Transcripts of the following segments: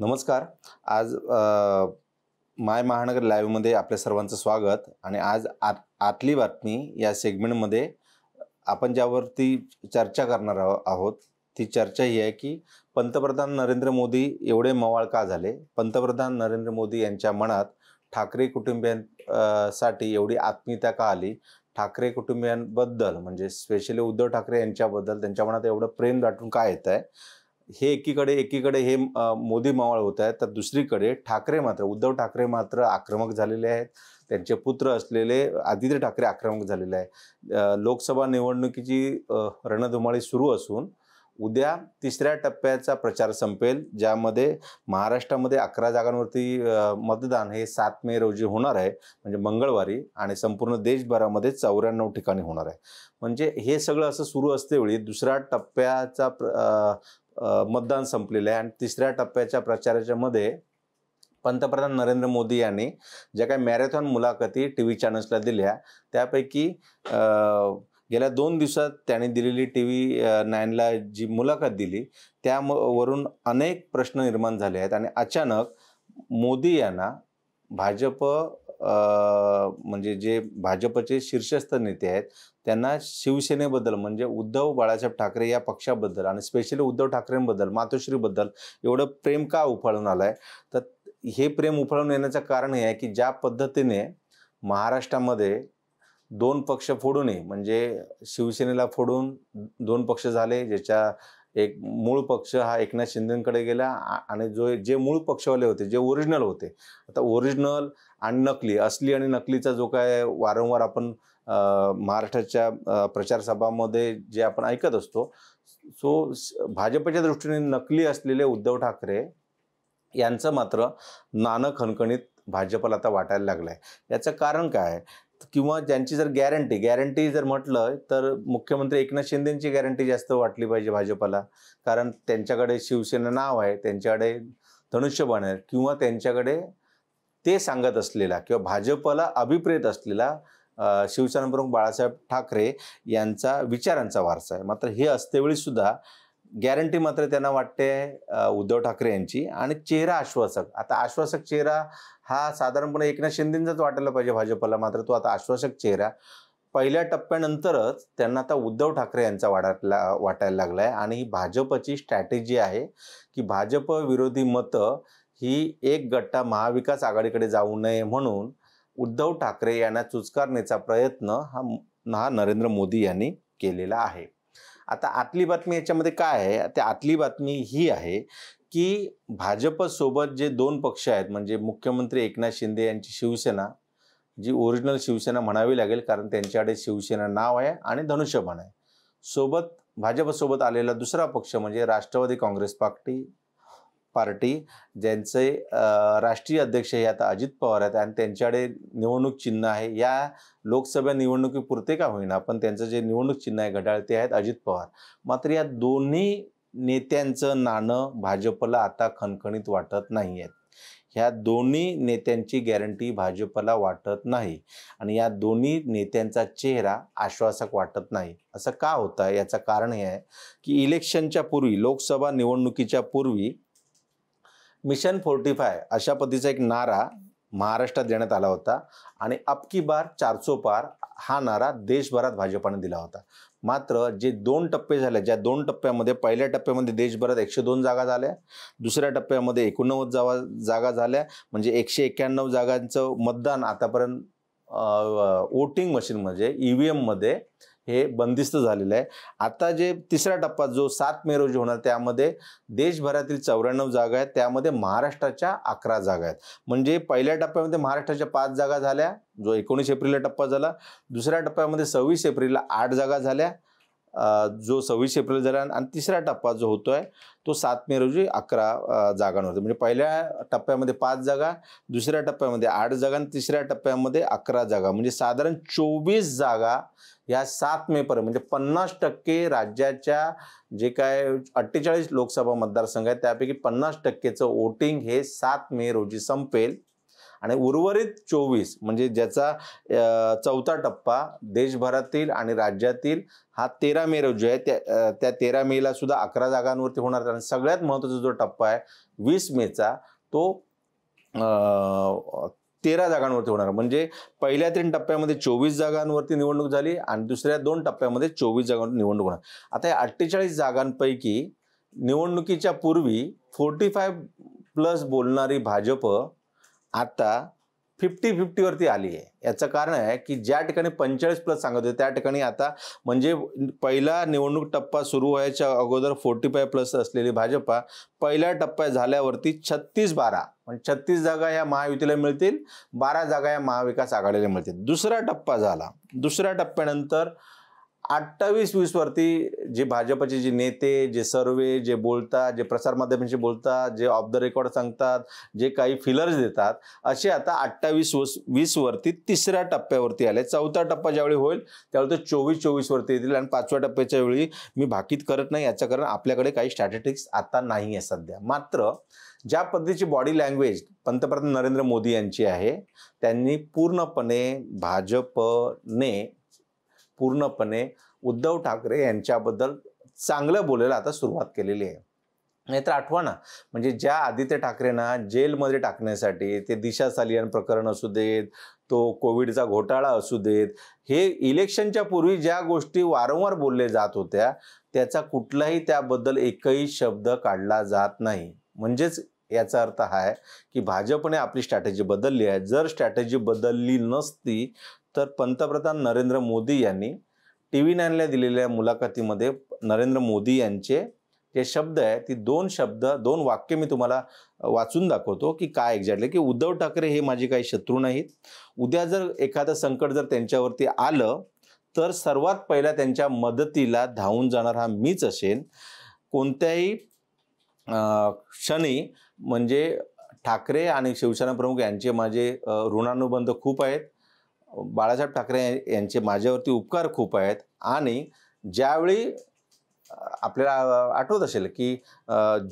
नमस्कार. आज माय महानगर लाईव्हमध्ये आपल्या सर्वांचं स्वागत. आणि आज आतली बातमी या सेगमेंटमध्ये आपण ज्यावरती चर्चा करणार आहोत ती चर्चा ही आहे की पंतप्रधान नरेंद्र मोदी एवढे मवाळ का झाले. पंतप्रधान नरेंद्र मोदी यांच्या मनात ठाकरे कुटुंबियांसाठी एवढी आत्मीयता का आली. ठाकरे कुटुंबियांबद्दल म्हणजे स्पेशली उद्धव ठाकरे यांच्याबद्दल त्यांच्या मनात एवढं प्रेम दाटून का येत आहे. हे एकीकडे हे मोदी मावळ होत आहेत, तर दुसरीकडे उद्धव ठाकरे मात्र आक्रमक झालेले आहेत. त्यांचे पुत्र असलेले आदित्य ठाकरे आक्रमक झालेले आहे. लोकसभा निवडणुकीची रणधुमाळी सुरू असून उद्या तिसऱ्या टप्प्याचा प्रचार संपेल, ज्यामध्ये महाराष्ट्रामध्ये 11 जागांवरती मतदान हे 7 मे रोजी होणार आहे, म्हणजे मंगळवारी, आणि संपूर्ण देशभरामध्ये 94 ठिकाणी होणार आहे. म्हणजे हे सगळं असं सुरू असतेवेळी दुसऱ्या टप्प्याचा मतदान संपलेलं आहे आणि तिसऱ्या टप्प्याच्या प्रचाराच्या मध्ये पंतप्रधान नरेंद्र मोदी यांनी ज्या काही मॅरेथॉन मुलाखती TV चॅनल्सला दिल्या, त्यापैकी गेल्या 2 दिवसात त्यांनी दिलेली TV 9ला जी मुलाखत दिली त्यावरून अनेक प्रश्न निर्माण झाले आहेत. आणि अचानक मोदी यांना भाजप म्हणजे जे भाजपचे शीर्षस्थ नेते आहेत त्यांना शिवसेनेबद्दल म्हणजे उद्धव बाळासाहेब ठाकरे या पक्षाबद्दल आणि स्पेशली उद्धव ठाकरेंबद्दल, मातोश्रीबद्दल एवढं प्रेम का उफाळून आलं आहे. तर हे प्रेम उफाळून येण्याचं कारण हे आहे की ज्या पद्धतीने महाराष्ट्रामध्ये 2 पक्ष फोडूनही म्हणजे शिवसेनेला फोडून 2 पक्ष झाले, ज्याच्या एक मूळ पक्ष हा एकनाथ शिंदेंकडे गेला आणि जे मूळ पक्षवाले होते, जे ओरिजिनल होते, आता ओरिजिनल आणि नकली, असली आणि नकलीचा जो काय वारंवार आपण महाराष्ट्राच्या प्रचार सभामध्ये जे आपण ऐकत असतो, भाजपच्या दृष्टीने नकली असलेले उद्धव ठाकरे यांचं मात्र नाणं खणखणीत भाजपला आता वाटायला लागलं आहे. याचं कारण काय, किंवा ज्यांची जर गॅरंटी जर म्हटलं तर मुख्यमंत्री एकनाथ शिंदेंची गॅरंटी जास्त वाटली पाहिजे भाजपला, कारण त्यांच्याकडे शिवसेना नाव आहे, त्यांच्याकडे धनुष्यबाण आहे, किंवा त्यांच्याकडे ते सांगत असलेला किंवा भाजपला अभिप्रेत असलेला शिवसेना प्रमुख बाळासाहेब ठाकरे यांचा विचारांचा वारसा आहे. मात्र हे असतेवेळी सुद्धा गॅरंटी मात्र त्यांना वाटते उद्धव ठाकरे यांची. आणि चेहरा आश्वासक, आता आश्वासक चेहरा हा साधारणपणे एकनाथ शिंदेंचाच वाटायला पाहिजे भाजपला, मात्र तो आता आश्वासक चेहरा पहिल्या टप्प्यानंतरच त्यांना आता उद्धव ठाकरे यांचा वाटायला लागला आहे. आणि ही भाजपची स्ट्रॅटेजी आहे की भाजप विरोधी मतं ही एक गट्टा महाविकास आघाडीकडे जाऊ नये म्हणून उद्धव ठाकरे यांना चुचकारण्याचा प्रयत्न हा नरेंद्र मोदी यांनी केलेला आहे. आता आतली बातमी याच्यामध्ये काय आहे, त्या आतली बातमी ही आहे की भाजपसोबत जे 2 पक्ष आहेत, म्हणजे मुख्यमंत्री एकनाथ शिंदे यांची शिवसेना, जी ओरिजिनल शिवसेना म्हणावी लागेल कारण त्यांच्याकडे शिवसेना नाव आहे आणि धनुष्यबाण आहे, सोबत भाजपसोबत आलेला दुसरा पक्ष म्हणजे राष्ट्रवादी काँग्रेस पार्टी, ज्यांचे राष्ट्रीय अध्यक्ष हे आता अजित पवार आहेत आणि त्यांच्याकडे निवडणूक चिन्ह आहे. या लोकसभा निवडणुकीपुरते का होईना पण त्यांचं जे निवडणूक चिन्ह आहे घड्याळ ते आहेत अजित पवार. मात्र या दोन्ही नेत्यांचं नाणं भाजपला आता खणखणीत वाटत नाही आहेत. ह्या दोन्ही नेत्यांची गॅरंटी भाजपला वाटत नाही आणि या दोन्ही नेत्यांचा चेहरा आश्वासक वाटत नाही. असं का होतं याचं कारण हे आहे की इलेक्शनच्या पूर्वी, लोकसभा निवडणुकीच्या पूर्वी मिशन 45 अशा पद्धतीचा एक नारा महाराष्ट्रात देण्यात आला होता आणि अब की बार 400 पार हा नारा देशभरात भाजपाने दिला होता. मात्र जे 2 टप्पे झाले, ज्या 2 टप्प्यामध्ये पहिल्या टप्प्यामध्ये देशभरात 102 जागा झाल्या, दुसऱ्या टप्प्यामध्ये 89 जागा झाल्या, म्हणजे 191 जागांचं मतदान आतापर्यंत वोटिंग मशीन म्हणजे EVM मध्ये हे बंदिस्त झालेलं आहे. आता जे तिसरा टप्पा जो 7 मे रोजी होणार त्यामध्ये देशभरातील 94 जागा आहेत, त्यामध्ये महाराष्ट्राच्या 11 जागा आहेत. म्हणजे पहिल्या टप्प्यामध्ये महाराष्ट्राच्या 5 जागा झाल्या, जो 19 एप्रिलला टप्पा झाला. दुसऱ्या टप्प्यामध्ये 26 एप्रिलला 8 जागा झाल्या, जो 26 एप्रिल झाला. आणि तिसरा टप्पा जो होतोय तो 7 मे रोजी 11 जागांवरती. म्हणजे पहिल्या टप्प्यामध्ये 5 जागा, दुसऱ्या टप्प्यामध्ये 8 जागा आणि तिसऱ्या टप्प्यामध्ये 11 जागा, म्हणजे साधारण 24 जागा या 7 मे पर्यंत, म्हणजे 50% राज्याच्या जे काय 48 लोकसभा मतदारसंघ आहेत त्यापैकी 50%चं वोटिंग हे 7 मे रोजी संपेल. आणि उर्वरित 24 म्हणजे ज्याचा चौथा टप्पा देशभरातील आणि राज्यातील हा 13 मे रोजी आहे, त्या 13 मेला सुद्धा 11 जागांवरती होणार. आणि सगळ्यात महत्त्वाचा जो टप्पा आहे 20 मेचा तो 13 जागांवरती होणार. म्हणजे पहिल्या 3 टप्प्यामध्ये 24 जागांवरती निवडणूक झाली आणि दुसऱ्या 2 टप्प्यामध्ये 24 जागांवर निवडणूक होणार. आता या 48 जागांपैकी निवडणुकीच्या पूर्वी 45+ बोलणारी भाजप आता 50-50 वरती आली आहे. याचं कारण आहे की ज्या ठिकाणी 45+ सांगत होते त्या ठिकाणी आता म्हणजे पहिला निवडणूक टप्पा सुरू व्हायच्या अगोदर 45+ असलेली भाजपा पहिल्या टप्प्यात झाल्यावरती 36-12 म्हणजे 36 जागा या महायुतीला मिळतील, 12 जागा या महाविकास आघाडीला मिळतील. दुसरा टप्पा झाला. दुसऱ्या टप्प्यानंतर 28-20 वरती जे भाजपचे जे नेते, जे सर्वे, जे बोलतात, जे प्रसारमाध्यमांशी बोलतात, जे ऑफ द रेकॉर्ड सांगतात, जे काही फिलर्स देतात, असे आता 28-20 वरती तिसऱ्या टप्प्यावरती आले. चौथा टप्पा ज्यावेळी होईल त्यावेळी तो 24-24 वरती येतील आणि 5व्या टप्प्याच्या वेळी मी भाकीत करत नाही, याचं कारण आपल्याकडे काही स्टॅटिस्टिक्स आता नाही आहे सध्या. मात्र ज्या पद्धतीची बॉडी लँग्वेज पंतप्रधान नरेंद्र मोदी यांची आहे, त्यांनी पूर्णपणे उद्धव ठाकरे यांच्याबद्दल चांगलं बोलायला आता सुरुवात केलेली आहे. नाहीतर आठवा ना, म्हणजे ज्या आदित्य ठाकरेंना जेलमध्ये टाकण्यासाठी ते दिशा सालियन प्रकरण असू देत, तो कोविडचा घोटाळा असू देत, हे इलेक्शनच्या पूर्वी ज्या गोष्टी वारंवार बोलले जात होत्या त्याचा कुठलाही त्याबद्दल एकही शब्द काढला जात नाही. म्हणजेच याचा अर्थ हा आहे की भाजपने आपली स्ट्रॅटेजी बदलली आहे. जर स्ट्रॅटेजी बदलली नसती तर पंतप्रधान नरेंद्र मोदी यांनी TV9ला दिलेल्या मुलाखतीमध्ये नरेंद्र मोदी यांचे जे शब्द आहे ती 2 वाक्य मी तुम्हाला वाचून दाखवतो की काय एक्झॅक्टली, की उद्धव ठाकरे हे माझे काही शत्रू नाहीत. उद्या जर एखादं संकट जर त्यांच्यावरती आलं तर सर्वात पहिला त्यांच्या मदतीला धावून जाणार हा मीच असेन. कोणत्याही क्षणी म्हणजे ठाकरे आणि शिवसेना प्रमुख यांचे माझे ऋणानुबंध खूप आहेत. बाळासाहेब ठाकरे यांचे माझ्यावरती उपकार खूप आहेत. आणि ज्यावेळी आपल्याला आठवत असेल की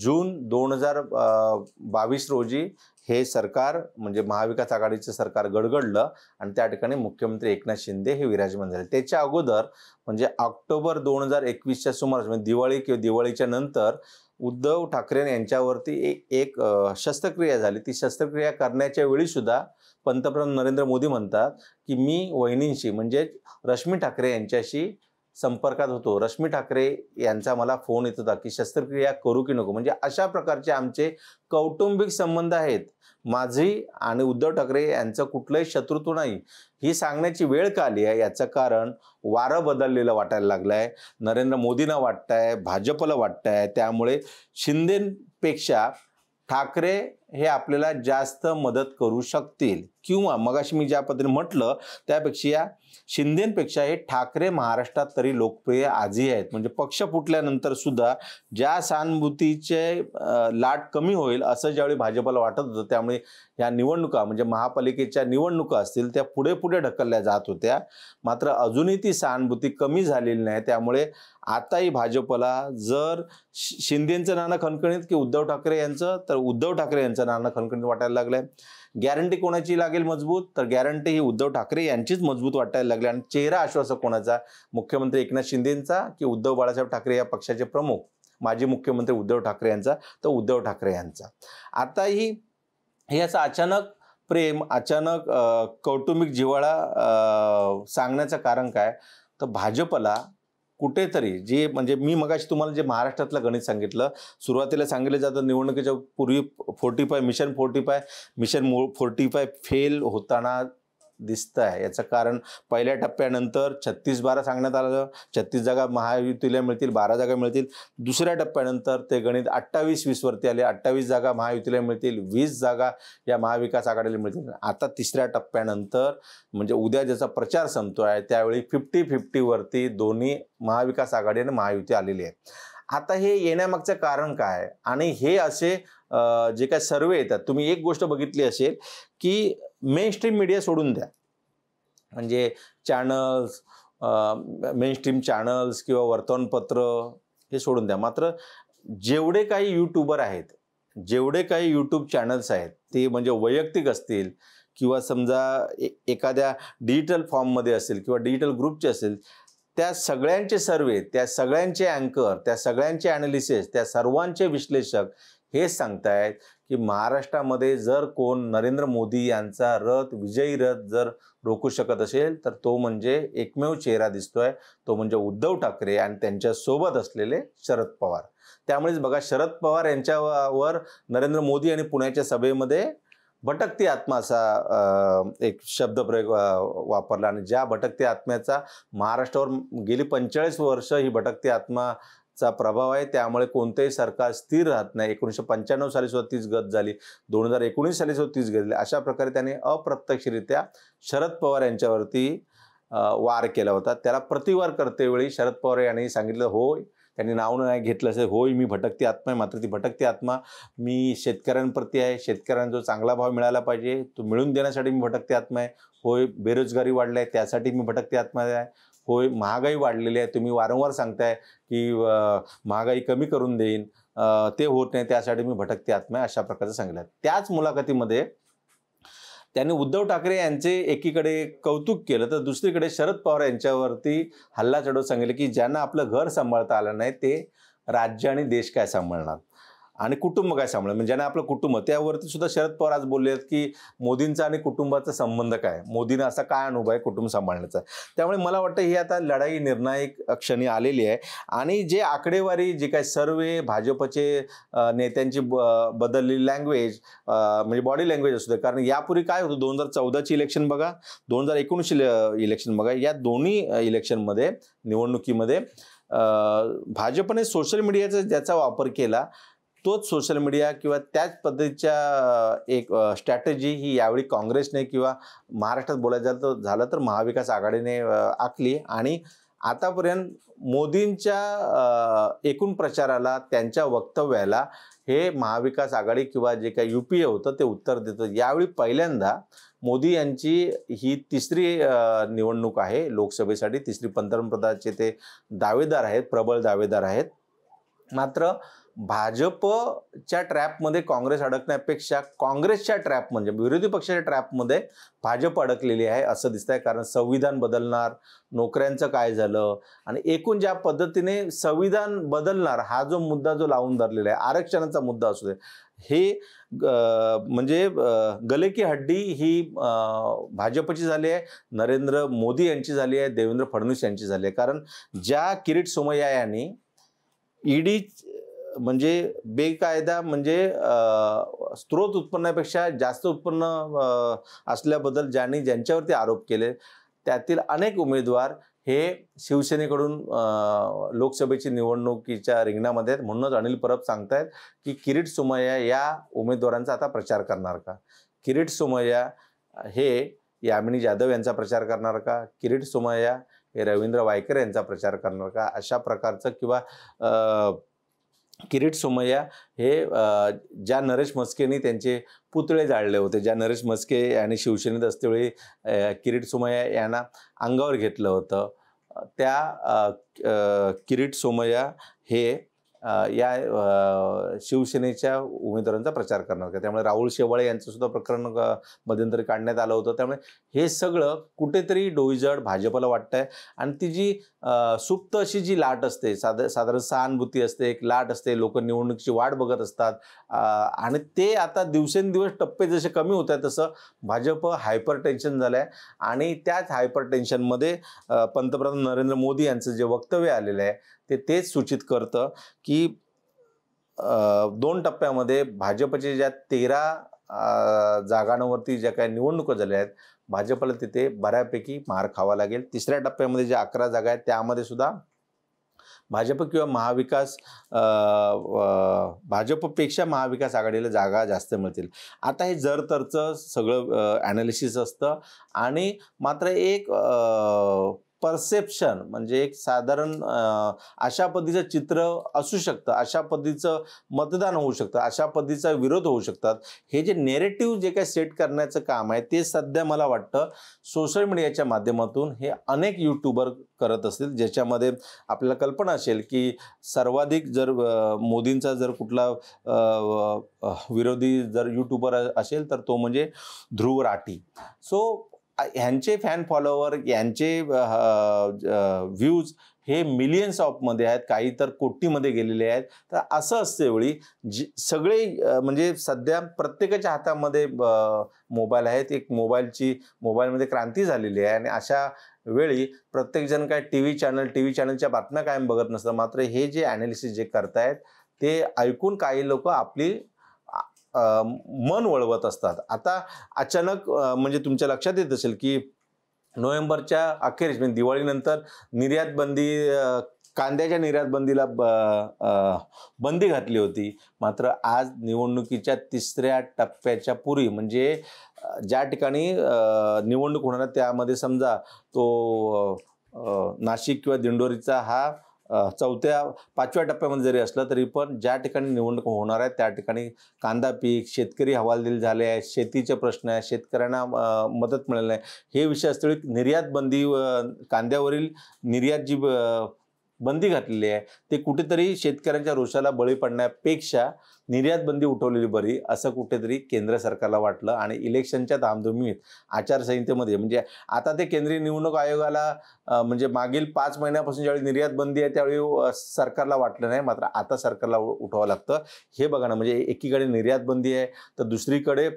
जून 2022 रोजी हे सरकार म्हणजे महाविकास आघाडीचं सरकार गडगडलं आणि त्या ठिकाणी मुख्यमंत्री एकनाथ शिंदे हे विराजमान झाले. त्याच्या अगोदर म्हणजे ऑक्टोबर 2021च्या सुमारास म्हणजे दिवाळी किंवा दिवाळीच्या नंतर उद्धव ठाकरे यांच्यावरती एक शस्त्रक्रिया झाली. ती शस्त्रक्रिया करण्याच्या वेळी सुद्धा पंतप्रधान नरेंद्र मोदी म्हणतात की मी वहिनींशी म्हणजे रश्मी ठाकरे यांच्याशी संपर्कात होतो. रश्मी ठाकरे यांचा मला फोन येत होता की शस्त्रक्रिया करू की नको. म्हणजे अशा प्रकारचे आमचे कौटुंबिक संबंध आहेत. माझी आणि उद्धव ठाकरे यांचं कुठलंही शत्रुत्व नाही. ही सांगण्याची वेळ का आली आहे याचं कारण वारं बदललेलं वाटायला लागलं आहे. नरेंद्र मोदींना वाटतंय, भाजपला वाटतंय. त्यामुळे शिंदेपेक्षा ठाकरे हे आपल्याला जास्त मदत करू शकतील किंवा मगाशी मी ज्या पद्धतीने म्हटलं त्यापेक्षा शिंदेपेक्षा हे ठाकरे महाराष्ट्रात तरी लोकप्रिय आजही आहेत. म्हणजे पक्ष फुटल्यानंतर सुद्धा ज्या सहानुभूतीचे लाट कमी होईल असं ज्यावेळी भाजपला वाटत होतं त्यामुळे या निवडणुका म्हणजे महापालिकेच्या निवडणुका असतील त्या पुढे पुढे ढकलल्या जात होत्या. मात्र अजूनही ती सहानुभूती कमी झालेली नाही. त्यामुळे आताही भाजपला जर शिंदेचं नाणं खणखणीत की उद्धव ठाकरे यांचं, तर उद्धव ठाकरे यांचं नाणं खणखणीत वाटायला लागलंय. गॅरंटी कोणाची लागेल मजबूत, तर गॅरंटी ही उद्धव ठाकरे यांचीच मजबूत वाटायला लागली. आणि चेहरा आश्वासक कोणाचा, मुख्यमंत्री एकनाथ शिंदेंचा की उद्धव बाळासाहेब ठाकरे या पक्षाचे प्रमुख माजी मुख्यमंत्री उद्धव ठाकरे यांचा, तर उद्धव ठाकरे यांचा. आता हे असं अचानक प्रेम, अचानक कौटुंबिक जिव्हाळा सांगण्याचं कारण काय, तर भाजपला कुठेतरी जे म्हणजे मी मगाशी तुम्हाला जे महाराष्ट्रातलं गणित सांगितलं, सुरुवातीला सांगितलं जातं निवडणुकीच्या पूर्वी 45 मिशन 45 फेल होताना दिसतं आहे. याचं कारण पहिल्या टप्प्यानंतर 36-12 सांगण्यात आलं, 36 जागा महायुतीला मिळतील, 12 जागा मिळतील. दुसऱ्या टप्प्यानंतर ते गणित 28-20 वरती आले, 28 जागा महायुतीला मिळतील, 20 जागा या महाविकास आघाडीला मिळतील. आता तिसऱ्या टप्प्यानंतर म्हणजे उद्या ज्याचा प्रचार संपतो आहे त्यावेळी 50-50 वरती दोन्ही महाविकास आघाडी आणि महायुती आलेली आहे. आता हे येण्यामागचं कारण काय आणि हे असे जे काय सर्वे येतात, तुम्ही एक गोष्ट बघितली असेल की मेनस्ट्रीम मीडिया सोडून द्या, म्हणजे चॅनल्स, मेनस्ट्रीम चॅनल्स किंवा वर्तमानपत्र हे सोडून द्या. मात्र जेवढे काही यूट्यूबर आहेत, जेवढे काही यूट्यूब चॅनल्स आहेत ते म्हणजे वैयक्तिक असतील किंवा समजा एखाद्या डिजिटल फॉर्ममध्ये असेल किंवा डिजिटल ग्रुपचे असेल, त्या सगळ्यांचे सर्वे, त्या सगळ्यांचे अँकर, त्या सगळ्यांचे ॲनालिसिस, त्या सर्वांचे विश्लेषक हेच सांगतायत की महाराष्ट्रामध्ये जर कोण नरेंद्र मोदी यांचा रथ, विजयी रथ जर रोखू शकत असेल तर तो म्हणजे एकमेव चेहरा दिसतोय, तो म्हणजे उद्धव ठाकरे आणि त्यांच्यासोबत असलेले शरद पवार. त्यामुळेच बघा, शरद पवार यांच्यावर नरेंद्र मोदी यांनी पुण्याच्या सभेमध्ये भटकती आत्मा असा एक शब्दप्रयोग वापरला. आणि ज्या भटकती आत्म्याचा महाराष्ट्रावर गेली 45 वर्ष ही भटकती आत्माचा प्रभाव आहे, त्यामुळे कोणतेही सरकार स्थिर राहत नाही. 1995 साली सुद्धा तीच गत झाली, 2019 साली सुद्धा तीच गत झाली. अशा प्रकारे त्यांनी अप्रत्यक्षरित्या शरद पवार यांच्यावरती वार केला होता. त्याला प्रतिवार करतेवेळी शरद पवार यांनी सांगितलं, होय, त्यांनी नाव नाही घेतलं असेल, होय मी भटकती आत्मा आहे, मात्र ती भटकती आत्मा मी शेतकऱ्यांप्रती आहे, शेतकऱ्यांना जो चांगला भाव मिळाला पाहिजे तो मिळून देण्यासाठी मी भटकती आत्मा आहे. होय, बेरोजगारी वाढली आहे त्यासाठी मी भटकती आत्मा आहे. होय, महागाई वाढलेली आहे, तुम्ही वारंवार सांगताय की महागाई कमी करून देईन, ते होत नाही, त्यासाठी मी भटकती आत्मा आहे, अशा प्रकारचं सांगितलं. त्याच मुलाखतीमध्ये त्यांनी उद्धव ठाकरे यांचे एकीकडे कौतुक केलं तर दुसरीकडे शरद पवार यांच्यावरती हल्ला चढवत सांगितलं की ज्यांना आपलं घर सांभाळता आलं नाही ते राज्य आणि देश काय सांभाळणार आणि कुटुंब काय सांभाळणार, म्हणजे ज्यांना आपलं कुटुंब, त्यावरती सुद्धा शरद पवार आज बोलले आहेत की मोदींचा आणि कुटुंबाचा संबंध काय, मोदींना असा काय अनुभव आहे कुटुंब सांभाळण्याचा. त्यामुळे मला वाटतं ही आता लढाई निर्णायक क्षणी आलेली आहे. आणि जे आकडेवारी, जे काय सर्वे, भाजपचे नेत्यांची बदललेली लँग्वेज, म्हणजे बॉडी लँग्वेज असू दे, कारण यापूर्वी काय होतं, 2014ची इलेक्शन बघा, 2019 इलेक्शन बघा, या दोन्ही इलेक्शनमध्ये, निवडणुकीमध्ये भाजपने सोशल मीडियाचा ज्याचा वापर केला तोच सोशल मीडिया किंवा त्याच पद्धतीच्या एक स्ट्रॅटेजी ही यावेळी काँग्रेसने किंवा महाराष्ट्रात बोलायचं झालं तर महाविकास आघाडीने आखली. आणि आतापर्यंत मोदींच्या एकूण प्रचाराला, त्यांच्या वक्तव्याला हे महाविकास आघाडी किंवा जे काही UPA होतं ते उत्तर देतं. यावेळी पहिल्यांदा मोदी यांची ही तिसरी निवडणूक आहे लोकसभेसाठी, तिसरी पंतप्रधानाचे ते दावेदार आहेत, प्रबळ दावेदार आहेत. मात्र भाजपच्या ट्रॅपमध्ये काँग्रेस अडकण्यापेक्षा काँग्रेसच्या ट्रॅप म्हणजे विरोधी पक्षाच्या ट्रॅपमध्ये भाजप अडकलेली आहे असं दिसतंय. कारण संविधान बदलणार, नोकऱ्यांचं काय झालं आणि एकूण ज्या पद्धतीने संविधान बदलणार हा जो मुद्दा जो लावून धरलेला आहे, आरक्षणाचा मुद्दा असू दे, हे म्हणजे गले की हड्डी ही भाजपची झाली आहे, नरेंद्र मोदी यांची झाली आहे, देवेंद्र फडणवीस यांची झाली आहे. कारण ज्या किरीट सोमय्या यांनी ईडी म्हणजे बेकायदा म्हणजे स्त्रोत उत्पन्नापेक्षा जास्त उत्पन्न असल्याबद्दल ज्यांच्यावरती आरोप केले त्यातील अनेक उमेदवार हे शिवसेनेकडून लोकसभेची निवडणुकीच्या रिंगणामध्ये आहेत. म्हणूनच अनिल परब सांगतायत की किरीट सोमय्या या उमेदवारांचा आता प्रचार करणार का, किरीट सोमय्या हे यामिनी जाधव यांचा प्रचार करणार का, किरीट सोमय्या हे रवींद्र वायकर यांचा प्रचार करणार का, अशा प्रकारचं. किंवा किरीट सोमय्या हे ज्या नरेश म्हस्केंनी त्यांचे पुतळे जाळले होते, ज्या नरेश म्हस्के यांनी शिवसेनेत असतेवेळी किरीट सोमय्या यांना अंगावर घेतलं होतं, त्या किरीट सोमय्या हे या शिवसेनेच्या उमेदवारांचा प्रचार करणार का. त्यामुळे राहुल शेवाळे यांचं सुद्धा प्रकरण मध्यंतरी काढण्यात आलं होतं. त्यामुळे हे सगळं कुठेतरी डोईजड भाजपला वाटतंय. आणि ती जी सुप्त अशी जी लाट असते, साधारण सहानुभूती असते, एक लाट असते, लोक निवडणुकीची वाट बघत असतात आणि ते आता दिवसेंदिवस टप्पे जसे कमी होत आहेत तसं भाजप हायपर टेन्शन झालं आहे. आणि त्याच हायपर टेन्शनमध्ये पंतप्रधान नरेंद्र मोदी यांचं जे वक्तव्य आलेलं आहे तेच सूचित करतं की 2 टप्प्यामध्ये भाजपचे ज्या 13 जागांवरती ज्या काही निवडणुका झाल्या आहेत भाजपला तिथे बऱ्यापैकी मार खावा लागेल. 3ऱ्या टप्प्यामध्ये ज्या 11 जागा आहेत त्यामध्ये सुद्धा भाजप किंवा महाविकास भाजपपेक्षा महाविकास आघाडीला जागा जास्त मिळतील. आता हे जरतरचं सगळं ॲनालिसिस असतं. आणि मात्र एक परसेप्शन म्हणजे एक साधारण अशा पद्धतीचं चित्र असू शकतं, अशा पद्धतीचं मतदान होऊ शकतं, अशा पद्धतीचा विरोध होऊ शकतात. हे जे नेरेटिव्ह जे काही सेट करण्याचं काम आहे ते सध्या मला वाटतं सोशल मीडियाच्या माध्यमातून हे अनेक यूट्यूबर करत असतील, ज्याच्यामध्ये आपल्याला कल्पना असेल की सर्वाधिक जर मोदींचा जर कुठला विरोधी जर यूट्यूबर असेल तर तो म्हणजे ध्रुव राठी. सो ह्यांचे फॅन फॉलोवर, यांचे व्ह्यूज हे मिलियन्स ऑफमध्ये आहेत, काही तर कोटीमध्ये गेलेले आहेत. तर असं असतेवेळी सगळे म्हणजे सध्या प्रत्येकाच्या हातामध्ये मोबाईल आहेत. एक मोबाईलमध्ये क्रांती झालेली आहे आणि अशा वेळी प्रत्येकजण काय टी व्ही चॅनलच्या बातम्या कायम बघत नसतं. मात्र हे जे ॲनालिसिस जे करतायत ते ऐकून काही लोक आपली मन वळवत असतात. आता अचानक म्हणजे तुमच्या लक्षात येत असेल की नोव्हेंबरच्या अखेरीस म्हणजे दिवाळीनंतर निर्यात बंदी, कांद्याच्या निर्यात बंदीला बंदी घातली होती. मात्र आज निवडणुकीच्या 3ऱ्या टप्प्याच्या पूर्वी म्हणजे ज्या ठिकाणी निवडणूक होणार त्यामध्ये समजा तो नाशिक किंवा दिंडोरीचा हा 4-5व्या टप्प्यामध्ये जरी असला तरी पण ज्या ठिकाणी निवडणूक होणार आहे त्या ठिकाणी कांदा पीक, शेतकरी हवालदिल झाले आहेत, शेतीचे प्रश्न आहेत, शेतकऱ्यांना मदत मिळाली नाही, हे विषय असतील. निर्यात बंदी, कांद्यावरील निर्यात जी बंदी घातलेली आहे ते कुठेतरी शेतकऱ्यांच्या रोषाला बळी पडण्यापेक्षा निर्यात बंदी उठवलेली बरी असं कुठेतरी केंद्र सरकारला वाटलं. आणि इलेक्शनच्या धामधुमीत आचारसंहितेमध्ये म्हणजे आता ते केंद्रीय निवडणूक आयोगाला म्हणजे मागील 5 महिन्यापासून ज्यावेळी निर्यात बंदी आहे त्यावेळी सरकारला वाटलं नाही, मात्र आता सरकारला उठवावं लागतं. हे बघा ना, म्हणजे एकीकडे निर्यात बंदी आहे तर दुसरीकडे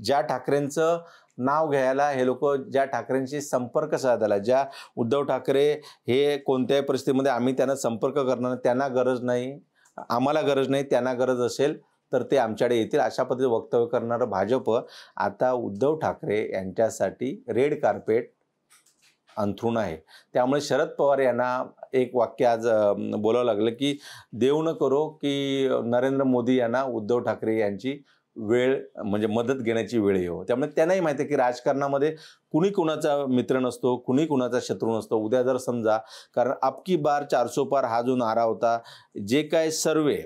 ज्या ठाकरेंचं नाव घ्यायला हे लोक, ज्या ठाकरेंशी संपर्क साधायला, ज्या उद्धव ठाकरे हे कोणत्याही परिस्थितीमध्ये आम्ही त्यांना संपर्क करणार, त्यांना गरज नाही, आम्हाला गरज नाही, त्यांना गरज असेल तर ते आमच्याकडे येतील, अशा पद्धतीचं वक्तव्य करणारं भाजप आता उद्धव ठाकरे यांच्यासाठी रेड कार्पेट अंथरूण आहे. त्यामुळे शरद पवार यांना एक वाक्य आज बोलावं लागलं की देव न करो की नरेंद्र मोदी यांना उद्धव ठाकरे यांची वेळ म्हणजे मदत घेण्याची वेळ येऊ. त्यामुळे त्यांनाही माहिती आहे की राजकारणामध्ये कुणी कुणाचा मित्र नसतो, कुणी कुणाचा शत्रू नसतो. उद्या जर समजा, कारण अबकी बार 400 पार हा जो नारा होता, जे काय सर्वे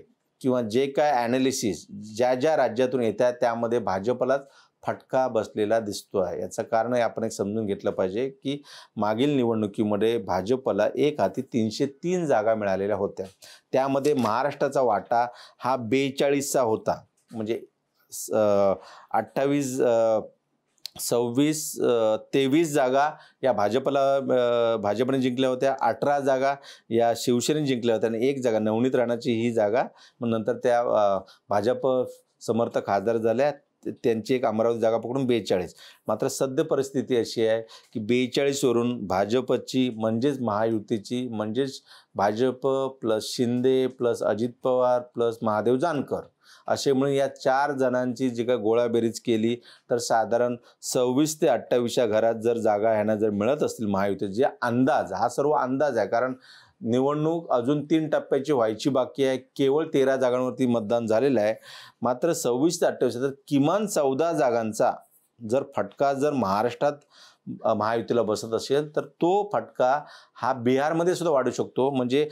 किंवा जे काय ॲनालिसिस ज्या ज्या राज्यातून येतात त्यामध्ये भाजपलाच फटका बसलेला दिसतो आहे. याचं कारण आपण एक समजून घेतलं पाहिजे की मागील निवडणुकीमध्ये भाजपला एक हाती 303 जागा मिळालेल्या होत्या. त्यामध्ये महाराष्ट्राचा वाटा हा 42चा होता. म्हणजे 28, 26, 23 जागा या भाजपने जिंकल्या होत्या, 18 जागा या शिवसेनेने जिंकल्या होत्या आणि 1 जागा नवनीत राणाची ही जागा मग नंतर त्या भाजप समर्थक खासदार झाल्या, त्यांची एक अमरावती जागा पकडून 42. मात्र सद्य परिस्थिती अशी आहे की 42 वरून भाजपची म्हणजेच महायुतीची म्हणजेच Bhajap plus Shinde plus Ajit Pawar plus Mahadev Jankar असे म्हणून या 4 जणांची जी काय गोळाबेरीज केली तर साधारण 26 ते 28 घरात जर जागा ह्यांना जर मिळत असतील महायुती, जे अंदाज, हा सर्व अंदाज आहे, कारण निवडणूक अजून 3 टप्प्याची व्हायची बाकी आहे, केवळ 13 जागांवरती मतदान झालेलं आहे. मात्र 26 ते 28 तर किमान 14 जागांचा जर फटका जर महाराष्ट्रात महायुतीला बसत असेल तर तो फटका हा बिहारमध्ये सुद्धा वाढू शकतो. म्हणजे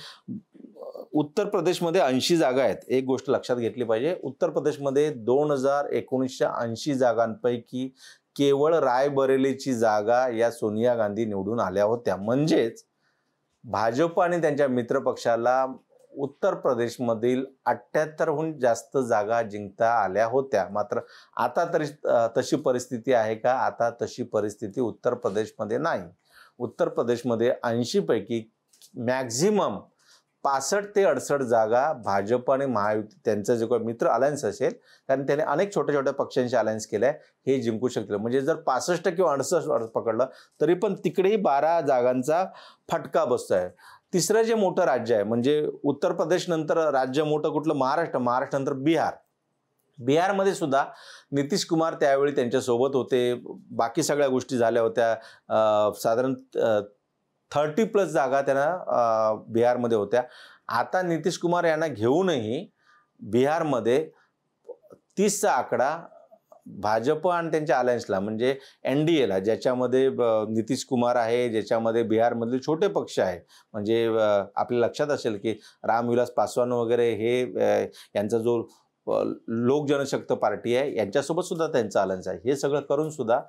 उत्तर प्रदेशमध्ये 80 जागा आहेत. एक गोष्ट लक्षात घेतली पाहिजे, उत्तर प्रदेशमध्ये 2019च्या 80 जागांपैकी केवळ रायबरेलीची जागा या सोनिया गांधी निवडून आल्या होत्या. म्हणजेच भाजप आणि त्यांच्या मित्रपक्षाला उत्तर प्रदेशमधील 78हून जास्त जागा जिंकता आल्या होत्या. मात्र आता तरी तशी परिस्थिती आहे का? आता तशी परिस्थिती उत्तर प्रदेशमध्ये नाही. उत्तर प्रदेशमध्ये 80 पैकी मॅक्झिमम 65 ते 68 जागा भाजप आणि महायुती त्यांचं जे काही मित्र अलायन्स असेल, कारण त्याने अनेक छोट्या छोट्या पक्षांशी अलायन्स केलं आहे, हे जिंकू शकतील. म्हणजे जर 65 किंवा 68 पकडलं तरी पण तिकडेही 12 जागांचा फटका बसतो आहे. तिसरं जे मोठं राज्य आहे म्हणजे उत्तर प्रदेश नंतर राज्य मोठं कुठलं? महाराष्ट्र नंतर बिहारमध्ये सुद्धा नितीश कुमार त्यावेळी त्यांच्यासोबत होते. बाकी सगळ्या गोष्टी झाल्या होत्या. साधारण 30+ जागा त्यांना बिहारमध्ये होत्या. आता नितीश कुमार यांना घेऊनही बिहारमध्ये 30चा आकडा भाजप आणि त्यांच्या अलायन्सला म्हणजे NDAला, ज्याच्यामध्ये नितीश कुमार आहे, ज्याच्यामध्ये बिहारमधले छोटे पक्ष आहे, म्हणजे आपल्या लक्षात असेल की रामविलास पासवान वगैरे हे यांचा जो लोक जनशक्त पार्टी आहे यांच्यासोबत सुद्धा त्यांचं अलायन्स आहे. हे सगळं करून सुद्धा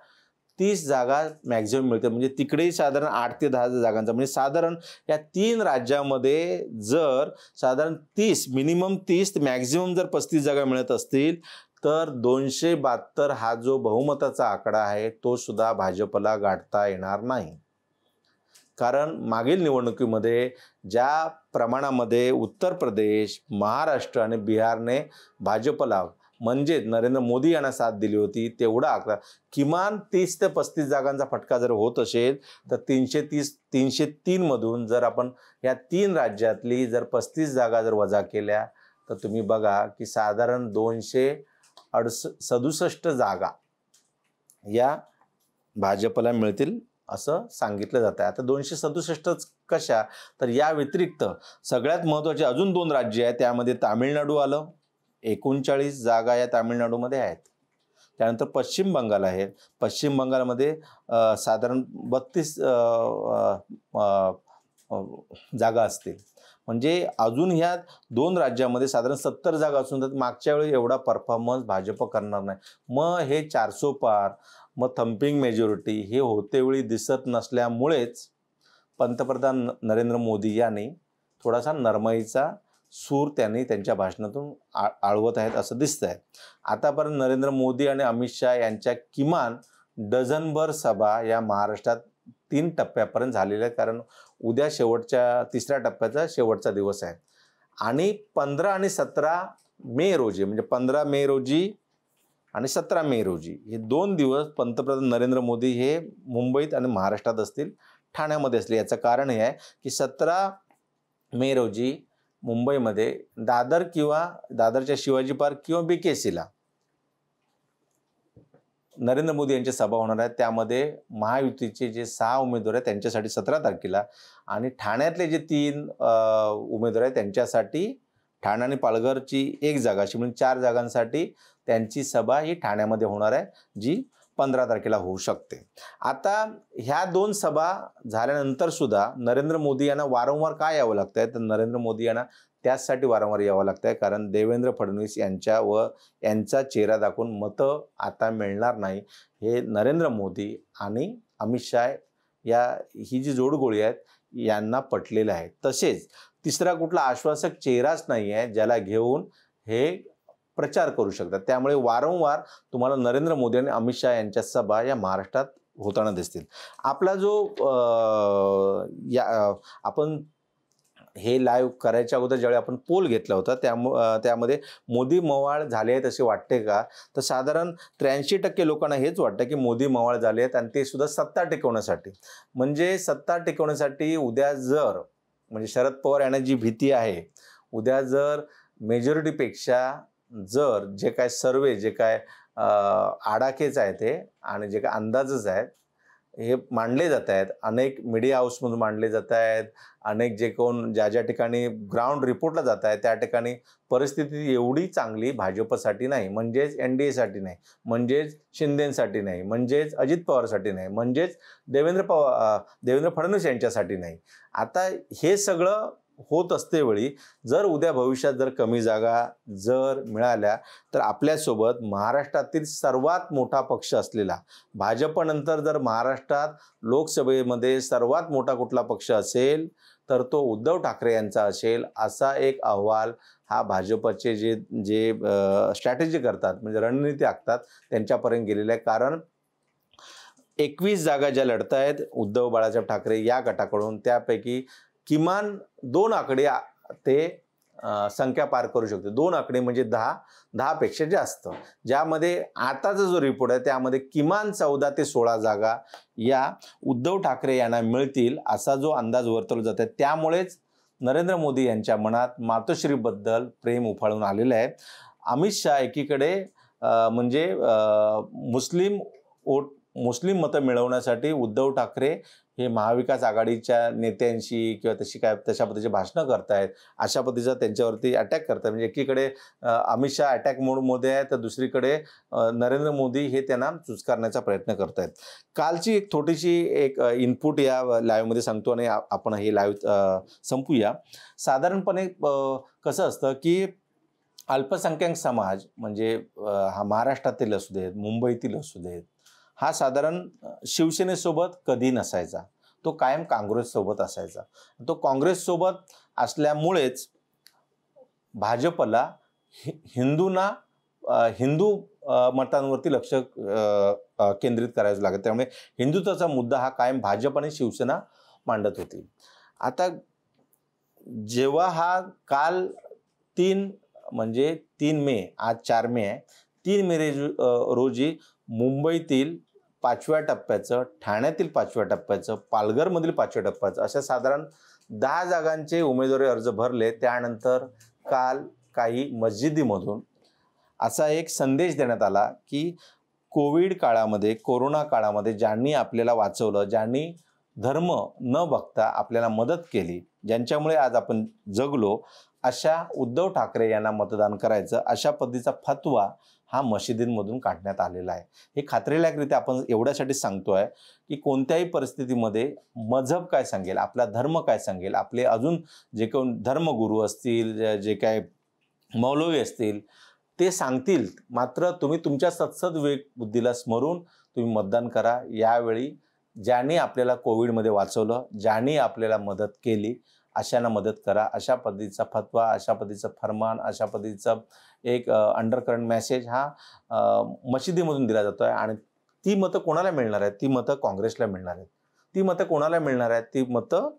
30 जागा मॅक्झिमम मिळते. म्हणजे तिकडेही साधारण 8 ते 10 जागांचा, म्हणजे साधारण या 3 राज्यामध्ये जर साधारण 30 मिनिमम 30 मॅक्झिमम जर 35 जागा मिळत असतील तर 272 हा जो बहुमताचा आकडा आहे तो सुद्धा भाजपला गाठता येणार नाही. कारण मागील निवडणुकीमध्ये ज्या प्रमाणामध्ये उत्तर प्रदेश, महाराष्ट्र आणि बिहारने भाजपला म्हणजे नरेंद्र मोदी यांना साथ दिली होती, तेवढा आकडा किमान 30 ते 35 जागांचा फटका जर होत असेल तर 303 मधून जर आपण या 3 राज्यातली जर 35 जागा जर वजा केल्या तर तुम्ही बघा की साधारण 267 जागा या भाजपला मिळतील असं सांगितलं जातं. आता 267 कशा, तर या व्यतिरिक्त सगळ्यात महत्त्वाचे अजून 2 राज्य आहेत, त्यामध्ये तामिळनाडू आलं, 39 जागा या तामिळनाडूमध्ये आहेत. त्यानंतर पश्चिम बंगाल आहे, पश्चिम बंगालमध्ये साधारण 32 जागा असतील. म्हणजे अजून ह्या 2 राज्यामध्ये साधारण 70 जागा असून तर मागच्या वेळी एवढा परफॉर्मन्स भाजप करणार नाही. मग हे 400 पार, मग थम्पिंग मेजॉरिटी हे होतेवेळी दिसत नसल्यामुळेच पंतप्रधान नरेंद्र मोदी यांनी थोडासा नरमाईचा सूर त्यांनी त्यांच्या भाषणातून आळवत आहेत असं दिसतंय. आतापर्यंत नरेंद्र मोदी आणि अमित शहा यांच्या किमान डझनभर सभा या महाराष्ट्रात 3 टप्प्यापर्यंत झालेल्या आहेत. कारण उद्या शेवटच्या 3ऱ्या टप्प्याचा शेवटचा दिवस आहे आणि 15 आणि 17 मे रोजी, म्हणजे 15 मे रोजी आणि 17 मे रोजी हे 2 दिवस पंतप्रधान नरेंद्र मोदी हे मुंबईत आणि महाराष्ट्रात असतील, ठाण्यामध्ये असले. याचं कारण हे आहे की 17 मे रोजी मुंबईमध्ये दादर किंवा दादरच्या शिवाजी पार्क किंवा BKCला नरेंद्र मोदी यांच्या सभा होणार आहेत. त्यामध्ये महायुतीचे जे 6 उमेदवार आहेत त्यांच्यासाठी 17 तारखेला आणि ठाण्यातले जे 3 उमेदवार आहेत त्यांच्यासाठी ठाणे आणि पालघरची 1 जागा अशी म्हणजे 4 जागांसाठी त्यांची सभा ही ठाण्यामध्ये होणार आहे, जी 15 तारखेला होऊ शकते. आता ह्या 2 सभा झाल्यानंतर सुद्धा नरेंद्र मोदी यांना वारंवार काय यावं लागतं आहे, तर नरेंद्र मोदी यांना त्याचसाठी वारंवार यावं लागतं आहे कारण देवेंद्र फडणवीस यांच्या व यांचा चेहरा दाखवून मतं आता मिळणार नाही. हे नरेंद्र मोदी आणि अमित शहा ही जी जोडगोळी आहेत यांना पटलेलं आहे. तसेच तिसरा कुठला आश्वासक चेहराच नाही आहे ज्याला घेऊन हे प्रचार करू शकतात. त्यामुळे वारंवार तुम्हाला नरेंद्र मोदी आणि अमित शहा यांच्या सभा या महाराष्ट्रात होताना दिसतील. आपला जो आपण हे लाईव्ह करायच्या अगोदर ज्यावेळी आपण पोल घेतला होता त्यामध्ये मोदी मवाळ झाले आहेत असे वाटते का, तर साधारण 83% लोकांना हेच वाटतं की मोदी मवाळ झाले आहेत आणि ते सुद्धा सत्ता टिकवण्यासाठी. म्हणजे सत्ता टिकवण्यासाठी उद्या जर म्हणजे शरद पवार यांना जी भीती आहे, उद्या जर मेजॉरिटीपेक्षा जर जे काय सर्वे जे काय आडाखेच आहे ते आणि जे काय अंदाजच आहेत हे मांडले जात आहेत, अनेक मीडिया हाऊसमधून मांडले जात आहेत, अनेक जे कोण ज्या ठिकाणी ग्राउंड रिपोर्टला जात आहे त्या ठिकाणी परिस्थिती एवढी चांगली भाजपसाठी नाही, म्हणजेच NDAसाठी नाही, म्हणजेच शिंदेसाठी नाही, म्हणजेच अजित पवारसाठी नाही, म्हणजेच देवेंद्र फडणवीस यांच्यासाठी नाही. आता हे सगळं होत असते वेळी जर उद्या भविष्यात जर कमी जागा जर मिळाल्या तर आपल्यासोबत महाराष्ट्रातील सर्वात मोठा पक्ष असलेला भाजपनंतर जर महाराष्ट्रात लोकसभेमध्ये सर्वात मोठा कुठला पक्ष असेल तर तो उद्धव ठाकरे यांचा असेल असा एक अहवाल हा भाजपचे जे स्ट्रॅटेजी करतात म्हणजे रणनीती आखतात त्यांच्यापर्यंत गेलेला आहे. कारण 21 जागा ज्या लढत आहेत उद्धव बाळासाहेब ठाकरे या गटाकडून त्यापैकी किमान 2 आकडे ते संख्या पार करू शकते. 2 आकडे म्हणजे 10 पेक्षा जास्त, ज्यामध्ये आताचा जो रिपोर्ट आहे त्यामध्ये किमान 14 ते 16 जागा या उद्धव ठाकरे यांना मिळतील असा जो अंदाज वर्तवला जात आहे. त्यामुळेच नरेंद्र मोदी यांच्या मनात मातोश्रीबद्दल प्रेम उफाळून आलेलं आहे. अमित शहा एकीकडे म्हणजे मुस्लिम वोट मुस्लिम मतं मिळवण्यासाठी उद्धव ठाकरे हे महाविकास आघाडीच्या नेत्यांशी किंवा तशा पद्धतीचे भाषणं करतायत, अशा पद्धतीचा त्यांच्यावरती अटॅक करतायत. म्हणजे एकीकडे अमित शहा अटॅक मोडमध्ये आहे, तर दुसरीकडे नरेंद्र मोदी हे त्यांना चुचकारण्याचा प्रयत्न करतायत. कालची एक छोटीशी एक इनपुट या लाईव्हमध्ये सांगतो आणि आपण हे लाईव्ह संपूया. साधारणपणे कसं असतं की अल्पसंख्याक समाज म्हणजे हा महाराष्ट्रातील असू देत, मुंबईतील असू देत, हा साधारण शिवसेनेसोबत कधी नसायचा, तो कायम काँग्रेससोबत असायचा. तो काँग्रेससोबत असल्यामुळेच भाजपला हिंदू मतांवरती लक्ष केंद्रित करायचं लागत. त्यामुळे हिंदुत्वाचा मुद्दा हा कायम भाजप आणि शिवसेना मांडत होती. आता जेव्हा हा काल 3 मे, आज 4 मे आहे, 3 मे रोजी मुंबईतील 5व्या टप्प्याचं, ठाण्यातील 5व्या टप्प्याचं, पालघरमधील 5व्या टप्प्याचं अशा साधारण 10 जागांचे उमेदवारी अर्ज भरले. त्यानंतर काल काही मस्जिदीमधून असा एक संदेश देण्यात आला की कोविड काळामध्ये, कोरोना काळामध्ये ज्यांनी आपल्याला वाचवलं, ज्यांनी धर्म न बघता आपल्याला मदत केली, ज्यांच्यामुळे आज आपण जगलो, अशा उद्धव ठाकरे यांना मतदान करायचं, अशा पद्धतीचा फतवा हा मशिदींमधून काढण्यात आलेला आहे. हे खात्रीलायकरीत्या आपण एवढ्यासाठी सांगतोय की कोणत्याही परिस्थितीमध्ये मजहब काय सांगेल, आपला धर्म काय सांगेल, आपले अजून जे कोण धर्मगुरू असतील, जे काय मौलवी असतील, ते सांगतील. मात्र तुम्ही तुमच्या सत्सद विवेक बुद्धीला स्मरून तुम्ही मतदान करा. यावेळी ज्यांनी आपल्याला कोविडमध्ये वाचवलं, ज्यांनी आपल्याला मदत केली, अशांना मदत करा. अशा पद्धतीचा फतवा, अशा पद्धतीचं फरमान, अशा पद्धतीचा एक अंडरकरंट मेसेज हा मशिदीमधून दिला जातो आहे. आणि ती मतं कोणाला मिळणार आहेत? ती मतं काँग्रेसला मिळणार आहेत. ती मतं कोणाला मिळणार आहेत? ती मतं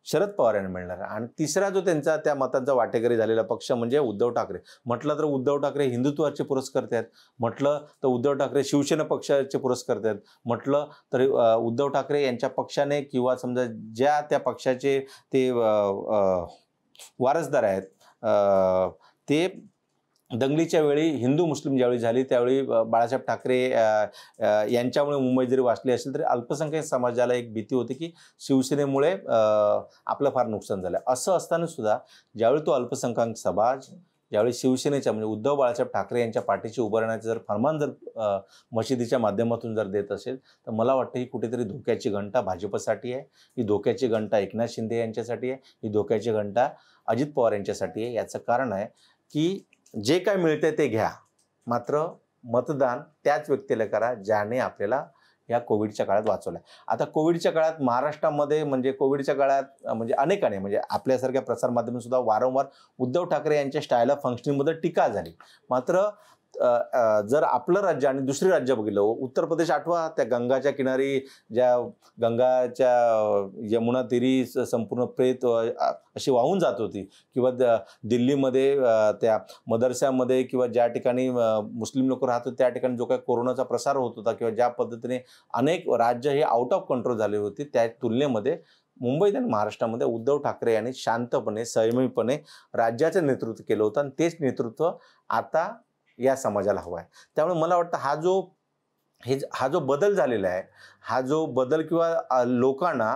शरद पवार यांना मिळणार आहे. आणि तिसरा जो त्यांचा त्या मतांचा वाटेकरी झालेला पक्ष म्हणजे उद्धव ठाकरे. म्हटलं तर उद्धव ठाकरे हिंदुत्वाचे पुरस्कर्ते आहेत, म्हटलं तर उद्धव ठाकरे शिवसेना पक्षाचे पुरस्कर्ते आहेत, म्हटलं तर उद्धव ठाकरे यांच्या पक्षाने किंवा समजा ज्या त्या पक्षाचे ते वारसदार आहेत, ते दंगलीच्या वेळी हिंदू मुस्लिम ज्यावेळी झाली त्यावेळी बाळासाहेब ठाकरे यांच्यामुळे मुंबई जरी वाचली असेल तरी अल्पसंख्याक समाजाला एक भीती होती की शिवसेनेमुळे आपलं फार नुकसान झालं. असं असताना सुद्धा ज्यावेळी तो अल्पसंख्याक समाज ज्यावेळी शिवसेनेच्या म्हणजे उद्धव बाळासाहेब ठाकरे यांच्या पाठीशी उभं राहण्याचं जर फरमान जर मशिदीच्या माध्यमातून जर देत असेल तर मला वाटतं ही कुठेतरी धोक्याची घंटा भाजपसाठी आहे, ही धोक्याची घंटा एकनाथ शिंदे यांच्यासाठी आहे, ही धोक्याची घंटा अजित पवार यांच्यासाठी आहे. याचं कारण आहे की जे काय मिळते ते घ्या, मात्र मतदान त्याच व्यक्तीला करा ज्याने आपल्याला या कोविडच्या काळात वाचवलं. आता कोविडच्या काळात महाराष्ट्रामध्ये म्हणजे कोविडच्या काळात म्हणजे अनेकाने म्हणजे आपल्यासारख्या प्रसारमाध्यमांसुद्धा वारंवार उद्धव ठाकरे यांच्या स्टाईल ऑफ फंक्शनिंगबद्दल टीका झाली. मात्र जर आपलं राज्य आणि दुसरी राज्य बघितलं, उत्तर प्रदेश आठवा, त्या गंगाच्या किनारी ज्या गंगाच्या यमुना तीरी संपूर्ण प्रेत अशी वाहून जात होती, किंवा दिल्लीमध्ये त्या मदरस्यामध्ये किंवा ज्या ठिकाणी मुस्लिम लोक राहत होते त्या ठिकाणी जो काही कोरोनाचा प्रसार होत होता किंवा ज्या पद्धतीने अनेक राज्य हे आउट ऑफ कंट्रोल झाले होते, त्या तुलनेमध्ये मुंबईत आणि महाराष्ट्रामध्ये उद्धव ठाकरे यांनी शांतपणे संयमीपणे राज्याचं नेतृत्व केलं होतं आणि तेच नेतृत्व आता या समाजाला हवा आहे. त्यामुळे मला वाटतं हा जो बदल झालेला आहे, हा जो बदल किंवा लोकांना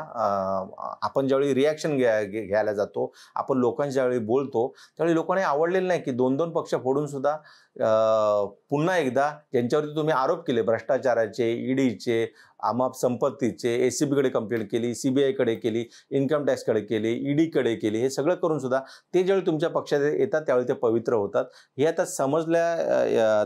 आपण ज्यावेळी रिॲक्शन घ्यायला जातो, आपण लोकांशी ज्यावेळी बोलतो त्यावेळी लोकांना आवडलेलं नाही की 2-2 पक्ष फोडून सुद्धा पुन्हा एकदा ज्यांच्यावरती तुम्ही आरोप केले भ्रष्टाचाराचे, ईडीचे, अमाप संपत्तीचे, एसीबीकडे कंप्लेंट केली, सीबीआयकडे केली, इन्कम टॅक्सकडे केली, ईडीकडे केली, हे सगळं करून सुद्धा ते ज्यावेळी तुमच्या पक्षात येतात त्यावेळी ते पवित्र होतात. हे आता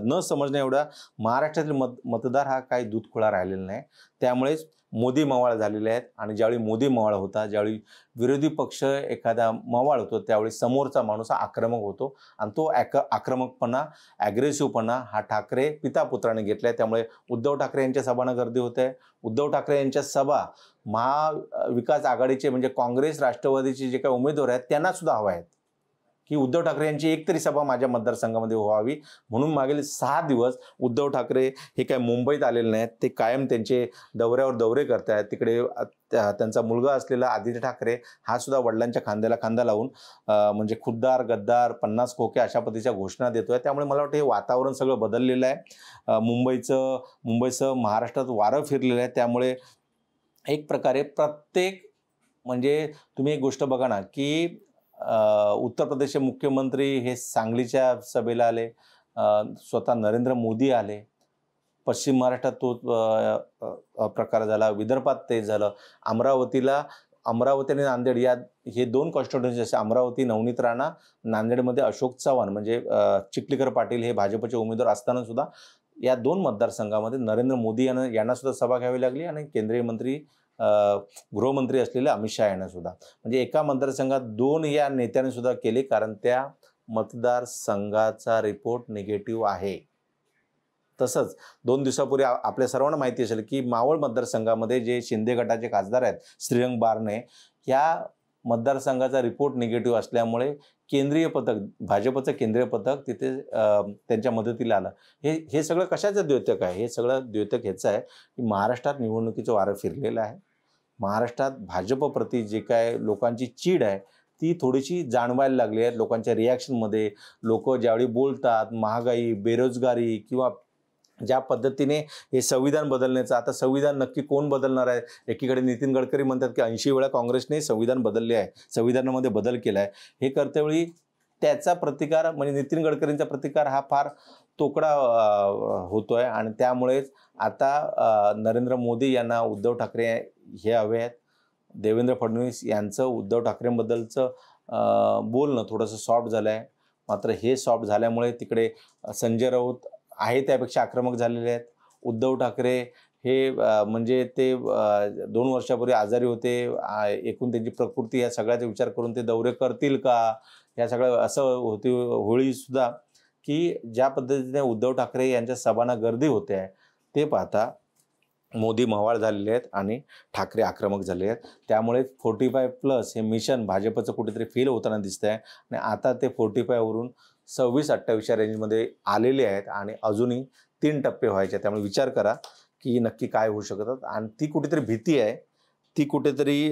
न समजण्या एवढा महाराष्ट्रातील मतदार हा काही दूधखोळा राहिलेला नाही. त्यामुळेच मोदी मवाळ झालेले आहेत. आणि ज्यावेळी मोदी मवाळ होता, ज्यावेळी विरोधी पक्ष एखादा मवाळ होतो त्यावेळी समोरचा माणूस हा आक्रमक होतो आणि तो आक्रमकपणा, ॲग्रेसिव्हपणा हा ठाकरे पिता पुत्राने घेतलाय. त्यामुळे उद्धव ठाकरे यांच्या सभांना गर्दी होते. उद्धव ठाकरे यांच्या सभा महाविकास आघाडीचे म्हणजे काँग्रेस राष्ट्रवादीचे जे काही उमेदवार आहेत त्यांना सुद्धा हवा आहेत की उद्धव ठाकरे यांची एक तरी सभा माझ्या मतदारसंघामध्ये व्हावी. म्हणून मागील 6 दिवस उद्धव ठाकरे हे काय मुंबईत आलेले नाहीत, ते कायम त्यांचे दौरे करत आहेत. तिकडे त्यांचा मुलगा असलेला आदित्य ठाकरे हा सुद्धा वडिलांच्या खांद्याला खांदा लावून म्हणजे खुद्दार गद्दार 50 खोके अशा पद्धतीच्या घोषणा देतोय. त्यामुळे मला वाटतं हे वातावरण सगळं बदललेलं आहे. मुंबईचं महाराष्ट्रात वारं फिरलेलं आहे. त्यामुळे एक प्रकारे प्रत्येक म्हणजे तुम्ही एक गोष्ट बघा ना की उत्तर प्रदेशचे मुख्यमंत्री हे सांगलीच्या सभेला आले, स्वतः नरेंद्र मोदी आले, पश्चिम महाराष्ट्रात तो प्रकार झाला, विदर्भात ते झालं, अमरावती आणि नांदेड हे 2 कॉन्स्टिट्युएन्सी असे, अमरावती नवनीत राणा, नांदेडमध्ये अशोक चव्हाण म्हणजे चिखलीकर पाटील हे भाजपचे उमेदवार असताना सुद्धा या 2 मतदारसंघामध्ये नरेंद्र मोदी यांना सुद्धा सभा घ्यावी लागली आणि केंद्रीय मंत्री गृहमंत्री असलेले अमित शहा यांना सुद्धा, म्हणजे एका मतदारसंघात 2 या नेत्याने सुद्धा केले, कारण त्या मतदारसंघाचा रिपोर्ट निगेटिव्ह आहे. तसंच 2 दिवसापूर्वी आपल्या सर्वांना माहिती असेल की मावळ मतदारसंघामध्ये जे शिंदे गटाचे खासदार आहेत श्रीरंग बारणे, या मतदारसंघाचा रिपोर्ट निगेटिव्ह असल्यामुळे भाजपचं केंद्रीय पथक तिथे त्यांच्या मदतीला आलं. हे सगळं कशाचं द्योतक आहे? हे सगळं द्योतक ह्याचं आहे की महाराष्ट्रात निवडणुकीचं वारं फिरलेलं आहे. महाराष्ट्रात भाजपप्रती जे काय लोकांची चीड आहे ती थोडीशी जाणवायला लागली आहे. लोकांच्या रिॲक्शनमध्ये लोक ज्यावेळी बोलतात महागाई, बेरोजगारी किंवा ज्या पद्धतीने हे संविधान बदलण्याचं, आता संविधान नक्की कोण बदलणार आहे? एकीकडे नितीन गडकरी म्हणतात की 80 वेळा काँग्रेसने संविधान बदलले आहे, संविधानामध्ये बदल केला आहे. हे करतेवेळी त्याचा प्रतिकार म्हणजे नितीन गडकरींचा प्रतिकार हा फार तोकडा होतोय आणि त्यामुळेच आता नरेंद्र मोदी यांना उद्धव ठाकरे हे हवे आहेत. देवेंद्र फडणवीस यांचं उद्धव ठाकरेंबद्दलचं बोलणं थोडंसं सॉफ्ट झालं आहे. मात्र हे सॉफ्ट झाल्यामुळे तिकडे संजय राऊत आहे त्यापेक्षा आक्रमक झालेले आहेत. उद्धव ठाकरे हे म्हणजे ते 2 वर्षापूर्वी आजारी होते, एकूण त्यांची प्रकृती या सगळ्याचा विचार करून ते दौरे करतील का, या सगळं असं होती. होळीसुद्धा की ज्या पद्धतीने उद्धव ठाकरे यांच्या सभांना गर्दी होते आहे ते पाहता मोदी मवाळ झालेले आहेत आणि ठाकरे आक्रमक झाले आहेत. त्यामुळे 45+ हे मिशन भाजपचं कुठेतरी फेल होताना दिसतं आहे आणि आता ते 45वरून 26-28 रेंजमध्ये आलेले आहेत आणि अजूनही 3 टप्पे व्हायचे. त्यामुळे विचार करा की नक्की काय होऊ शकतात आणि ती कुठेतरी भीती आहे, ती कुठेतरी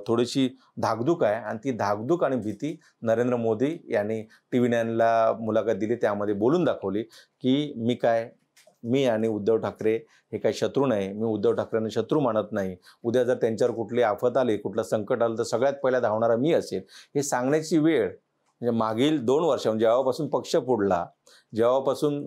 थोडीशी धाकधूक आहे आणि ती धाकधूक आणि भीती नरेंद्र मोदी यांनी TV 9ला मुलाखत दिली, त्यामध्ये बोलून दाखवली की मी आणि उद्धव ठाकरे हे काही शत्रू नाही, मी उद्धव ठाकरेंना शत्रू मानत नाही. उद्या जर त्यांच्यावर कुठली आफत आली, कुठलं संकट आलं तर सगळ्यात पहिला धावणारा मी असेल. हे सांगण्याची वेळ म्हणजे मागील 2 वर्ष म्हणजे जेव्हापासून पक्ष फोडला, जेव्हापासून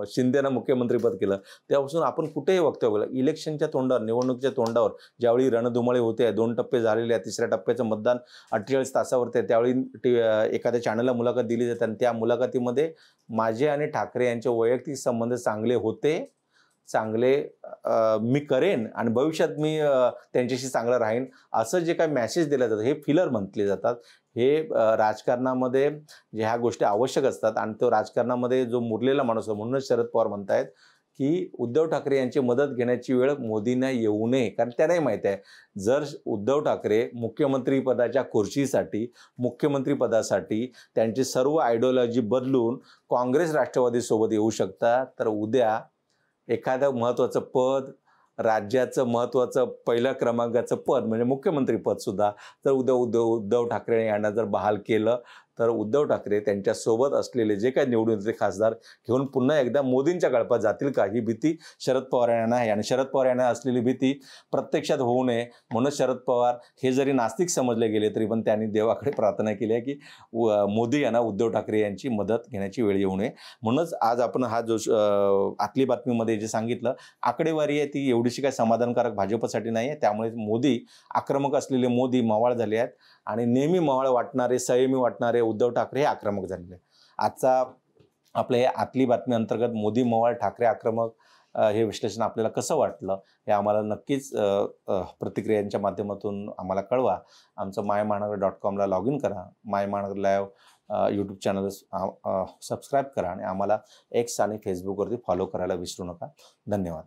शिंदेनं मुख्यमंत्रीपद केलं तेव्हापासून आपण कुठेही वक्तव्य केलं. इलेक्शनच्या तोंडावर, निवडणुकीच्या तोंडावर ज्यावेळी रणधुमाळी होते, 2 टप्पे झालेले आहेत, 3ऱ्या टप्प्याचं मतदान 48 तासावरती आहे, त्यावेळी एखाद्या चॅनलला मुलाखत दिली जाते आणि त्या मुलाखतीमध्ये माझे आणि ठाकरे यांचे वैयक्तिक संबंध चांगले होते, चांगले मी करेन आणि भविष्यात मी त्यांच्याशी चांगलं राहीन असं जे काही मेसेज दिले जातात हे फिलर म्हटले जातात. हे राजकारणामध्ये ह्या गोष्टी आवश्यक असतात आणि तो राजकारणामध्ये जो मुरलेला माणूस आहे. म्हणूनच शरद पवार म्हणतायत की उद्धव ठाकरे यांची मदत घेण्याची वेळ मोदींना येऊ नये, कारण त्यांनाही माहीत आहे जर उद्धव ठाकरे मुख्यमंत्रीपदाच्या खुर्चीसाठी, मुख्यमंत्रीपदासाठी त्यांची सर्व आयडिओलॉजी बदलून काँग्रेस राष्ट्रवादीसोबत येऊ शकतात, तर उद्या एखादं महत्त्वाचं पद, राज्याचं महत्त्वाचं पहिल्या क्रमांकाचं पद म्हणजे मुख्यमंत्रीपदसुद्धा जर उद्धव ठाकरे यांना जर बहाल केलं तर उद्धव ठाकरे त्यांच्यासोबत असलेले जे काही निवडून येणारे खासदार घेऊन पुन्हा एकदा मोदींच्या गळपात जातील का, ही भीती शरद पवार यांना आहे. आणि शरद पवार यांना असलेली भीती प्रत्यक्षात होऊ नये म्हणून शरद पवार हे जरी नास्तिक समजले गेले तरी पण त्यांनी देवाकडे प्रार्थना केली आहे की मोदी यांना उद्धव ठाकरे यांची मदत घेण्याची वेळ येऊ नये. म्हणूनच आज आपण हा जो आतली बातमीमध्ये जे सांगितलं आकडेवारी आहे ती एवढीशी काही समाधानकारक भाजपसाठी नाही आहे. त्यामुळे मोदी आक्रमक असलेले मोदी मवाळ झाले आहेत आणि नेहमी मवाळ वाटणारे, संयमी वाटणारे उद्धव ठाकरे हे आक्रमक झालेले. आजचा आपल्या या आतली बातमी अंतर्गत मोदी मवाळ ठाकरे आक्रमक हे विश्लेषण आपल्याला कसं वाटलं हे आम्हाला नक्कीच प्रतिक्रियांच्या माध्यमातून आम्हाला कळवा. आमचं MyMahanagar.com लॉग इन करा, MyMahanagar live YouTube channel subscribe करा आणि आम्हाला X आणि फेसबुकवरती फॉलो करायला विसरू नका. धन्यवाद.